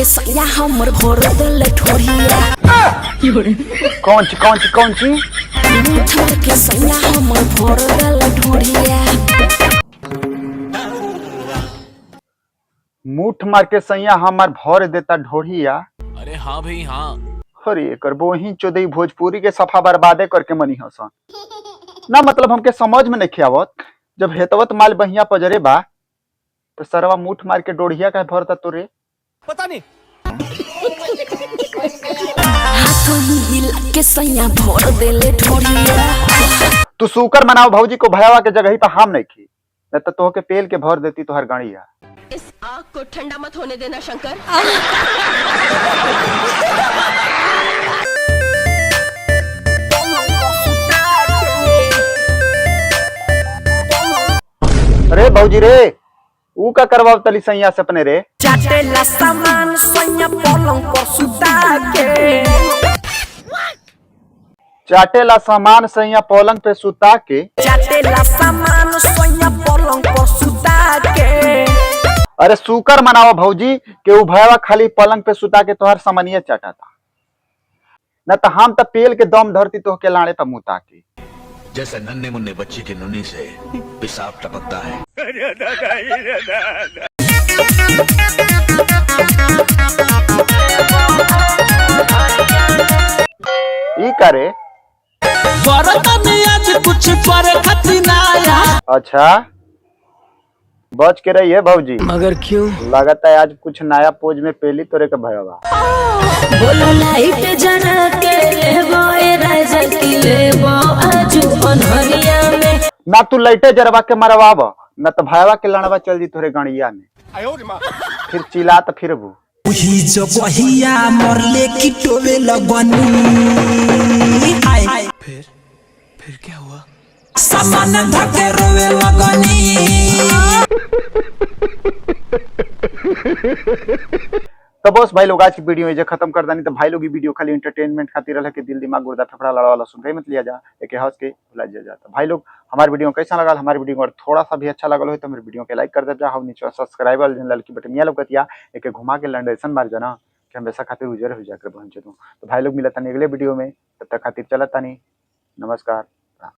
के सैया हमर भोर दल ठोरिया कौन सी मीठ मार के सैया हमर भोर दल ठोरिया मूठ मार के सैया हमार भर देता ढोढ़िया। अरे हाँ भाई हाँ। अरे एकर बोही चोदई भोजपुरी के सफा बर्बादे करके मनी हसन ना, मतलब हमके समझ में नहीं आवत। जब हेतवत माल बहिया पजरे बा तो सरवा मूठ मार के डोढ़िया का भरता तोरे पता नहीं। हाथों ही हिला के सैया भोर देले ठोरिया। तू शुकर मनाओ भौजी को भयावा के जगह ही पर हम नहीं खी, न तो तोहके पेल के भर देती तोहर गाड़िया। इस आग को ठंडा मत होने देना शंकर। अरे भौजी रे ऊ का करवाव तली सैया से अपने रे। चाटेला सामान सैया पलंग पर सुता के। चाटेला सामान सैया पलंग पे सुता के। चाटेला सामान सैया पलंग पर सुता के। अरे शुकर मनाओ भौजी के ऊ भयावा खाली पलंग पे सुता के तोहर समनिया चाटा था, न तो हम तो पेल के दम धरती तो के लाड़े पर मुता के। जैसे नन्हे मुन्ने बच्चे की नुनी से पेशाब टपकता है। ई करे आज कुछ करे खातिर ना आया। अच्छा बच के रही है भौजी, मगर क्यों? लगता है आज कुछ नया पोज में पेली तोरे का भयावा। बोलो लाइट जरा के लेबो ए राजा की लेबो आजू अनहरिया में। ना तू लाइटे जरवा के मरवाब, न तो भयावा के लड़वा चल दी तोरे गणिया में। फिर चिल्ला तो फिर भू वही जगहिया मरले की टोवे लगनी। फिर क्या हुआ? सामान धके रोवे लगनी। तो बस भाई लोग आज की वीडियो ये खत्म कर दानी। तो भाई लोग ये वीडियो खाली एंटरटेनमेंट खातिर रह के दिल दिमाग गुर्दा फेफड़ा लड़ा वाला सुन के मत लिया जा, एक हंस के भुला जा। तो भाई लोग हमारे वीडियो कैसा लगा, हमारे वीडियो अगर थोड़ा सा भी अच्छा लगल हो तो हमारे वीडियो के लाइक कर दे जा। नीचे सब्सक्राइब लड़की बटनिया लगतिया एक घुमा के लंडेसन मार जाना कि हमेशा खातिर उजर हो जाकर पहुंचे। तो भाई लोग मिलता नहीं अगले वीडियो में, तब तक खातिर चलता नहीं। नमस्कार।